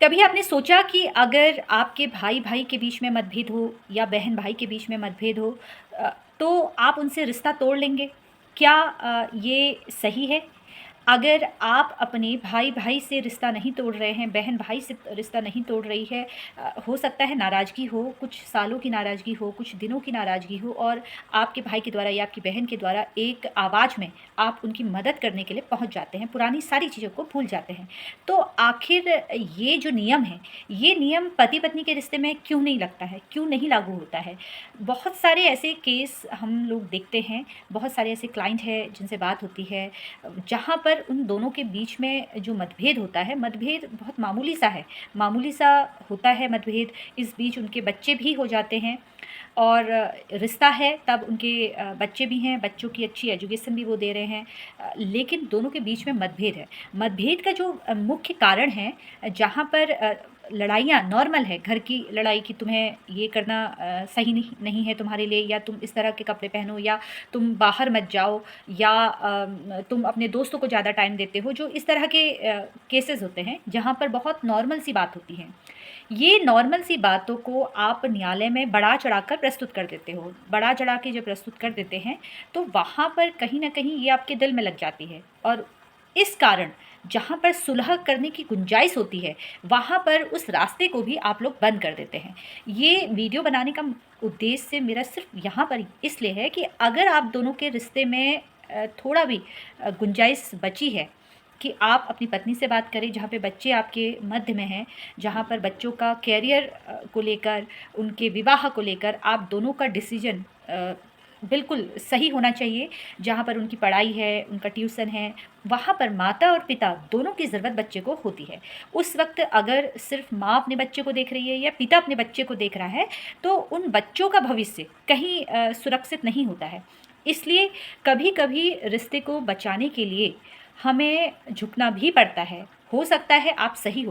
कभी आपने सोचा कि अगर आपके भाई-भाई के बीच में मतभेद हो या बहन-भाई के बीच में मतभेद हो तो आप उनसे रिश्ता तोड़ लेंगे? क्या ये सही है? अगर आप अपने भाई-भाई से रिश्ता नहीं तोड़ रहे हैं, बहन-भाई से रिश्ता नहीं तोड़ रही है, हो सकता है नाराज़गी हो, कुछ सालों की नाराज़गी हो, कुछ दिनों की नाराज़गी हो और आपके भाई के द्वारा या आपकी बहन के द्वारा एक आवाज़ में आप उनकी मदद करने के लिए पहुँच जाते हैं, पुरानी सारी चीज़ों को भूल जाते हैं। तो आखिर ये जो नियम है, ये नियम पति-पत्नी के रिश्ते में क्यों नहीं लगता है? क्यों नहीं लागू होता है? बहुत सारे ऐसे केस हम लोग देखते हैं, बहुत सारे ऐसे क्लाइंट हैं जिनसे बात होती है जहाँ पर उन दोनों के बीच में जो मतभेद होता है, मतभेद बहुत मामूली-सा है, मामूली-सा होता है मतभेद, इस बीच उनके बच्चे भी हो जाते हैं और रिश्ता है तब उनके बच्चे भी हैं, बच्चों की अच्छी एजुकेशन भी वो दे रहे हैं लेकिन दोनों के बीच में मतभेद है। मतभेद का जो मुख्य कारण है जहाँ पर लड़ाइयाँ नॉर्मल है, घर की लड़ाई कि तुम्हें ये करना सही नहीं नहीं है तुम्हारे लिए या तुम इस तरह के कपड़े पहनो या तुम बाहर मत जाओ या तुम अपने दोस्तों को ज़्यादा टाइम देते हो, जो इस तरह के केसेस होते हैं, जहाँ पर बहुत नॉर्मल सी बात होती है। ये नॉर्मल सी बातों को आप न्यायालय में बढ़ा-चढ़ा कर प्रस्तुत कर देते हो। बढ़ा-चढ़ा के जब प्रस्तुत कर देते हैं, तो वहाँ पर कहीं न कहीं ये आपके दिल में लग जाती है और इस कारण जहाँ पर सुलह करने की गुंजाइश होती है, वहाँ पर उस रास्ते को भी आप लोग बंद कर देते हैं। ये वीडियो बनाने का उद्देश्य मेरा सिर्फ़ यहाँ पर इसलिए है कि अगर आप दोनों के रिश्ते में थोड़ा भी गुंजाइश बची है कि आप अपनी पत्नी से बात करें जहाँ पे बच्चे आपके मध्य में हैं, जहाँ पर बच्चों का करियर को लेकर, उनके विवाह को लेकर आप दोनों का डिसीज़न बिल्कुल सही होना चाहिए। जहाँ पर उनकी पढ़ाई है, उनका ट्यूशन है, वहाँ पर माता और पिता दोनों की ज़रूरत बच्चे को होती है। उस वक़्त अगर सिर्फ़ माँ अपने बच्चे को देख रही है या पिता अपने बच्चे को देख रहा है, तो उन बच्चों का भविष्य कहीं सुरक्षित नहीं होता है। इसलिए कभी-कभी रिश्ते को बचाने के लिए हमें झुकना भी पड़ता है। हो सकता है आप सही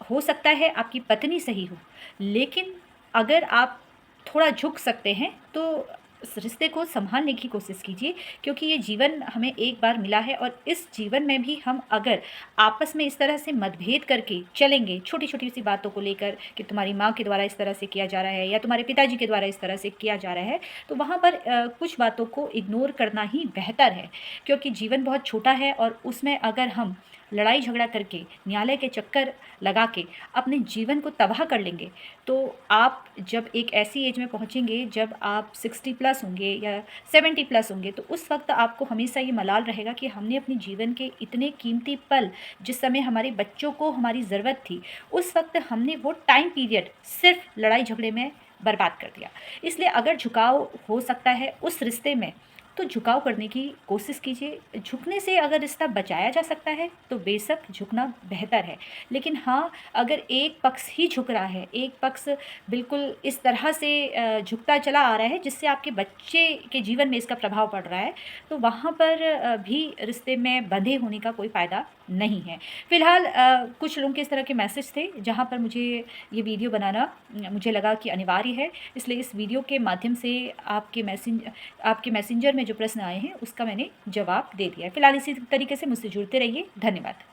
हो सकता है आपकी पत्नी सही हो, लेकिन अगर आप थोड़ा झुक सकते हैं, तो इस रिश्ते को सँभालने की कोशिश कीजिए क्योंकि ये जीवन हमें एक बार मिला है और इस जीवन में भी हम अगर आपस में इस तरह से मतभेद करके चलेंगे, छोटी-छोटी सी बातों को लेकर कि तुम्हारी माँ के द्वारा इस तरह से किया जा रहा है या तुम्हारे पिताजी के द्वारा इस तरह से किया जा रहा है, तो वहाँ पर कुछ बातों को इग्नोर करना ही बेहतर है क्योंकि जीवन बहुत छोटा है और उसमें अगर हम लड़ाई झगड़ा करके न्यायालय के चक्कर लगा के अपने जीवन को तबाह कर लेंगे तो आप जब एक ऐसी एज में पहुंचेंगे जब आप 60 प्लस होंगे या 70 प्लस होंगे तो उस वक्त आपको हमेशा ये मलाल रहेगा कि हमने अपने जीवन के इतने कीमती पल जिस समय हमारे बच्चों को हमारी ज़रूरत थी उस वक्त हमने वो टाइम पीरियड सिर्फ लड़ाई झगड़े में बर्बाद कर दिया। इसलिए अगर झुकाव हो सकता है उस रिश्ते में तो झुकाव करने की कोशिश कीजिए। झुकने से अगर रिश्ता बचाया जा सकता है तो बेशक झुकना बेहतर है। लेकिन हाँ, अगर एक पक्ष ही झुक रहा है, एक पक्ष बिल्कुल इस तरह से झुकता चला आ रहा है जिससे आपके बच्चे के जीवन में इसका प्रभाव पड़ रहा है, तो वहाँ पर भी रिश्ते में बंधे होने का कोई फ़ायदा नहीं है। फ़िलहाल कुछ लोगों के इस तरह के मैसेज थे जहाँ पर मुझे ये वीडियो बनाना मुझे लगा कि अनिवार्य है, इसलिए इस वीडियो के माध्यम से आपके मैसेंजर में जो प्रश्न आए हैं उसका मैंने जवाब दे दिया है। फ़िलहाल इसी तरीके से मुझसे जुड़ते रहिए। धन्यवाद।